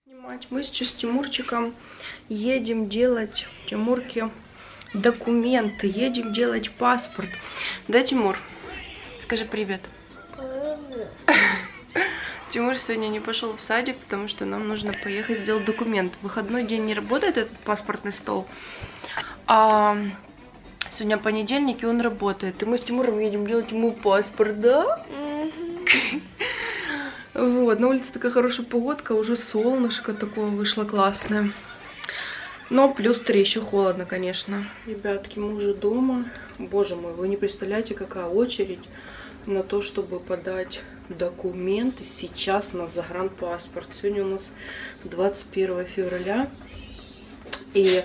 Снимать. Мы сейчас с Тимурчиком едем делать Тимурке документы, едем делать паспорт. Да, Тимур? Скажи привет. Тимур сегодня не пошел в садик, потому что нам нужно поехать сделать документ. В выходной день не работает этот паспортный стол, а сегодня понедельник, и он работает. И мы с Тимуром едем делать ему паспорт, да? Вот, на улице такая хорошая погодка, уже солнышко такое вышло классное. Но плюс 3, еще холодно, конечно. Ребятки, мы уже дома. Боже мой, вы не представляете, какая очередь на то, чтобы подать документы сейчас на загранпаспорт. Сегодня у нас 21 февраля. И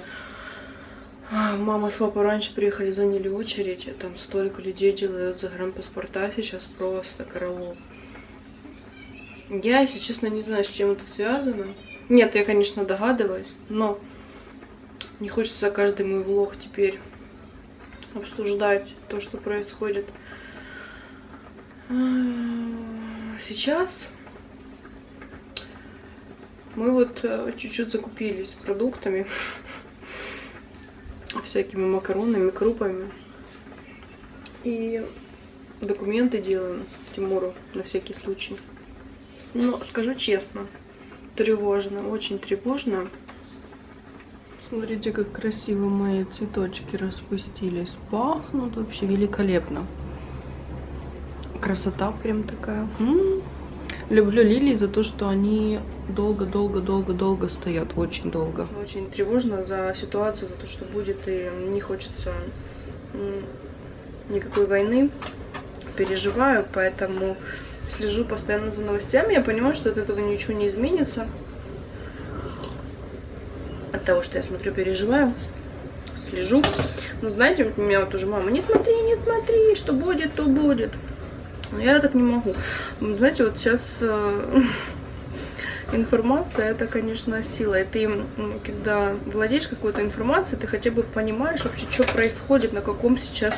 мама с папой раньше приехали, заняли очередь. Там столько людей делают загранпаспорта сейчас, просто караул. Я, если честно, не знаю, с чем это связано. Нет, я, конечно, догадываюсь, но не хочется каждый мой влог теперь обсуждать то, что происходит. Сейчас мы вот чуть-чуть закупились продуктами, всякими макаронами, крупами. И документы делаем Тимуру на всякий случай. Но скажу честно, тревожно, очень тревожно. Смотрите, как красиво мои цветочки распустились. Пахнут вообще великолепно. Красота прям такая. Люблю лилии за то, что они долго стоят. Очень долго. Очень тревожно за ситуацию, за то, что будет. И не хочется никакой войны. Переживаю, поэтому слежу постоянно за новостями. Я понимаю, что от этого ничего не изменится. От того, что я смотрю, переживаю, слежу. Но знаете, у меня вот уже мама: не смотри, что будет, то будет. Но я так не могу. Знаете, вот сейчас информация, это, конечно, сила. И ты, когда владеешь какой-то информацией, ты хотя бы понимаешь вообще, что происходит, на каком сейчас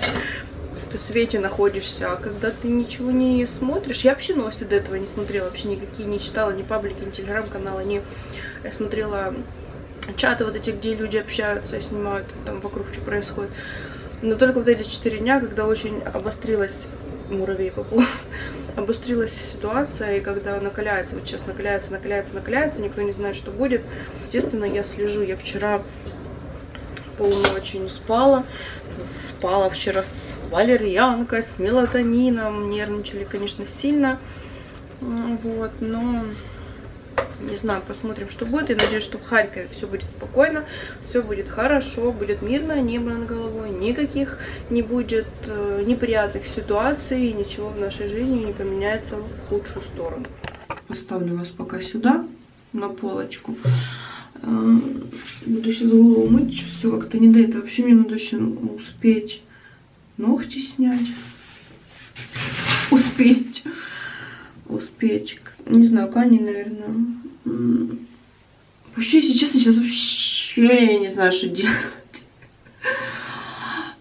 ты свете находишься. А когда ты ничего не смотришь, я вообще новости до этого не смотрела, вообще никакие не читала, ни паблики, ни телеграм-канала, ни... Я смотрела чаты вот эти, где люди общаются, снимают там вокруг, что происходит. Но только вот эти 4 дня, когда очень обострилась, муравей пополз, обострилась ситуация, и когда накаляется, вот сейчас накаляется, никто не знает, что будет. Естественно, я слежу. Я вчера полночи не спала. Спала вчера с валерьянкой, с мелатонином. Нервничали, конечно, сильно. Вот, но не знаю, посмотрим, что будет. Я надеюсь, что в Харькове все будет спокойно, все будет хорошо, будет мирное небо над головой, никаких не будет неприятных ситуаций, ничего в нашей жизни не поменяется в худшую сторону. Оставлю вас пока сюда, на полочку. Буду сейчас голову мыть, все как-то не до этого. Вообще мне надо еще успеть ногти снять. Успеть. Не знаю, Кани, наверное. Вообще, если честно, сейчас вообще я не знаю, что делать.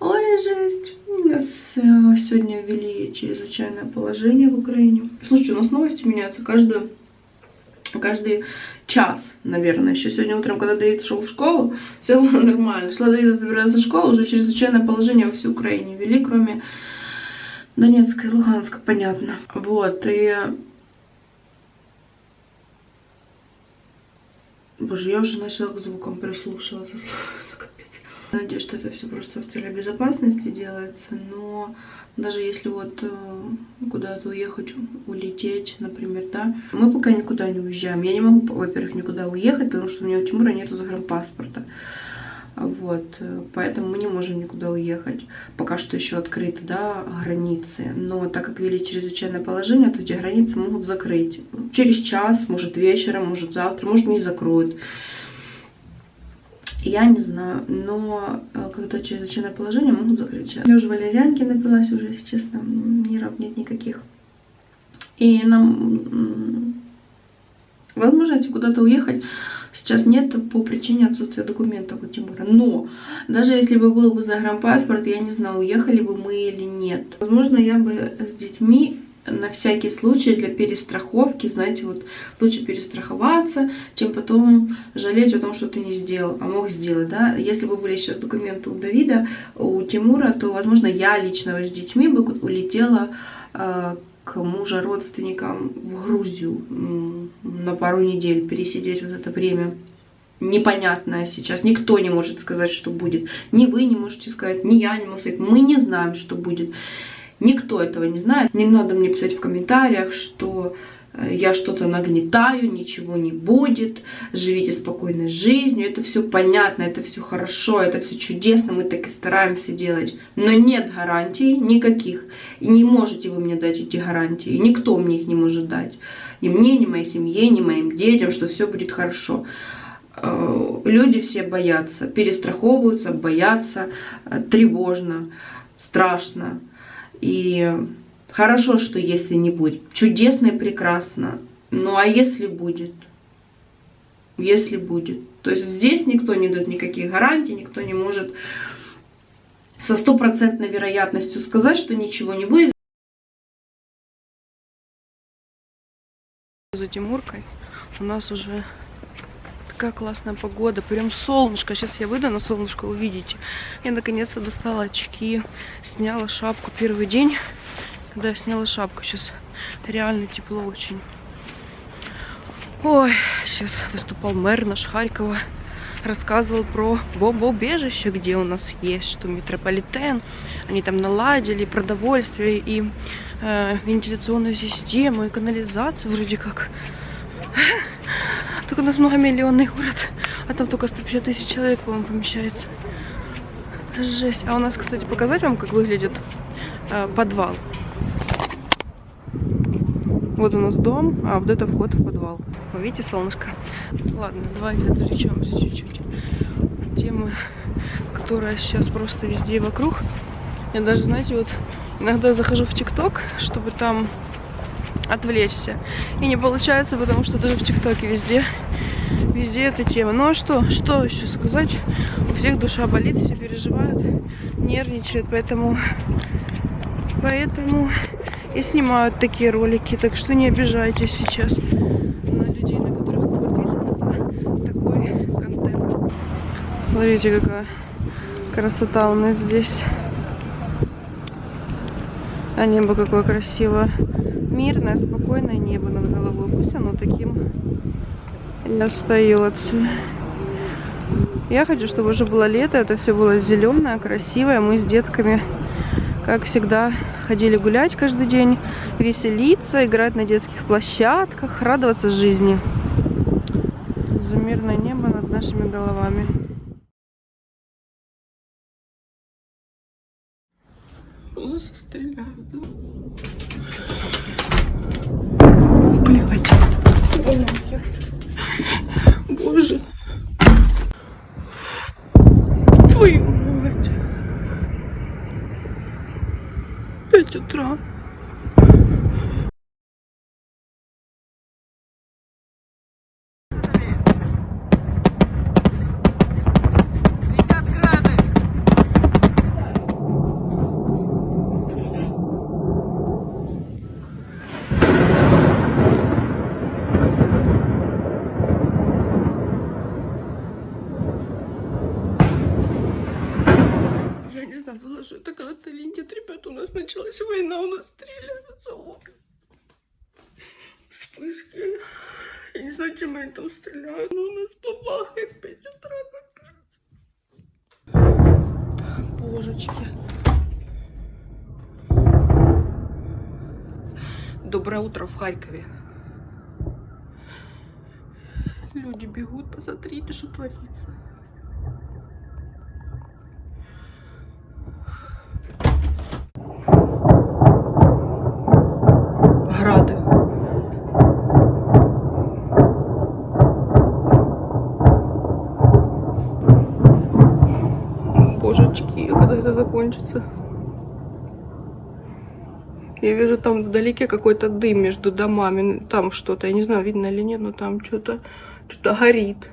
Ой, жесть. У нас сегодня ввели чрезвычайное положение в Украине. Слушайте, у нас новости меняются каждый час, наверное. Еще сегодня утром, когда Давид шел в школу, все было нормально. Шла Давида забираться в школу, уже чрезвычайное положение во всей Украине ввели, кроме Донецка и Луганска, понятно. Вот, и... Боже, я уже начала к звукам прислушиваться. Надеюсь, что это все просто в целях безопасности делается, но даже если вот куда-то уехать, улететь, например, да, мы пока никуда не уезжаем. Я не могу, во-первых, никуда уехать, потому что у меня у Тимура нет загранпаспорта. Вот, поэтому мы не можем никуда уехать. Пока что еще открыты, да, границы. Но так как ввели чрезвычайное положение, то эти границы могут закрыть. Через час, может вечером, может завтра, может не закроют. Я не знаю, но когда чрезвычайное положение, могут закрыть. Я уже валерьянки напилась уже, если честно, нервов нет никаких. И нам возможности куда-то уехать сейчас нет по причине отсутствия документов у Тимура. Но даже если бы был бы загранпаспорт, я не знаю, уехали бы мы или нет. Возможно, я бы с детьми на всякий случай для перестраховки, знаете, вот лучше перестраховаться, чем потом жалеть о том, что ты не сделал, а мог сделать, да. Если бы были сейчас документы у Давида, у Тимура, то, возможно, я лично с детьми бы улетела к мужа родственникам в Грузию на пару недель, пересидеть вот это время непонятное сейчас. Никто не может сказать, что будет. Ни вы не можете сказать, ни я не могу сказать. Мы не знаем, что будет. Никто этого не знает. Не надо мне писать в комментариях, что я что-то нагнетаю, ничего не будет, живите спокойной жизнью. Это все понятно, это все хорошо, это все чудесно, мы так и стараемся делать. Но нет гарантий никаких. И не можете вы мне дать эти гарантии. Никто мне их не может дать. Ни мне, ни моей семье, ни моим детям, что все будет хорошо. Люди все боятся, перестраховываются, боятся, тревожно, страшно. И хорошо, что если не будет. Чудесно и прекрасно. Ну а если будет? Если будет. То есть здесь никто не дает никаких гарантий, никто не может со 100% вероятностью сказать, что ничего не будет. За Тимуркой у нас уже такая классная погода, прям солнышко. Сейчас я выйду на солнышко, увидите. Я наконец-то достала очки, сняла шапку. Первый день, когда я сняла шапку, сейчас реально тепло очень. Ой, сейчас выступал мэр наш Харькова, рассказывал про бомбоубежище, где у нас есть, что метрополитен, они там наладили продовольствие и вентиляционную систему, и канализацию вроде как. Только у нас многомиллионный город, а там только 150 тысяч человек, по-моему, помещается. Жесть. А у нас, кстати, показать вам, как выглядит подвал. Вот у нас дом, а вот это вход в подвал. Вы видите солнышко? Ладно, давайте отвлечемся чуть-чуть. Тема, которая сейчас просто везде вокруг. Я даже, знаете, вот иногда захожу в ТикТок, чтобы там отвлечься. И не получается, потому что даже в ТикТоке везде эта тема. Ну а что еще сказать? У всех душа болит, все переживают, нервничают, поэтому и снимают такие ролики. Так что не обижайтесь сейчас на людей, на которых вы подписываетесь. Такой контент. Смотрите, какая красота у нас здесь. А небо какое красивое. Мирное, спокойное небо над головой. Пусть оно таким и остается. Я хочу, чтобы уже было лето, это все было зеленое, красивое. Мы с детками, как всегда, ходили гулять каждый день, веселиться, играть на детских площадках, радоваться жизни. За мирное небо над нашими головами. У нас стреляют, да? Блядь. Боже. Твою мать. 5 утра. Было, что это когда-то или нет, ребята, у нас началась война, у нас стреляют за окна. Вспышки. Я не знаю, чем они там стреляют, но у нас побахает 5 утра. Божечки. Доброе утро в Харькове. Люди бегут, посмотрите, что творится. Грады. Божечки, когда это закончится? Я вижу там вдалеке какой-то дым между домами. Там что-то, я не знаю, видно или нет, но там что-то горит.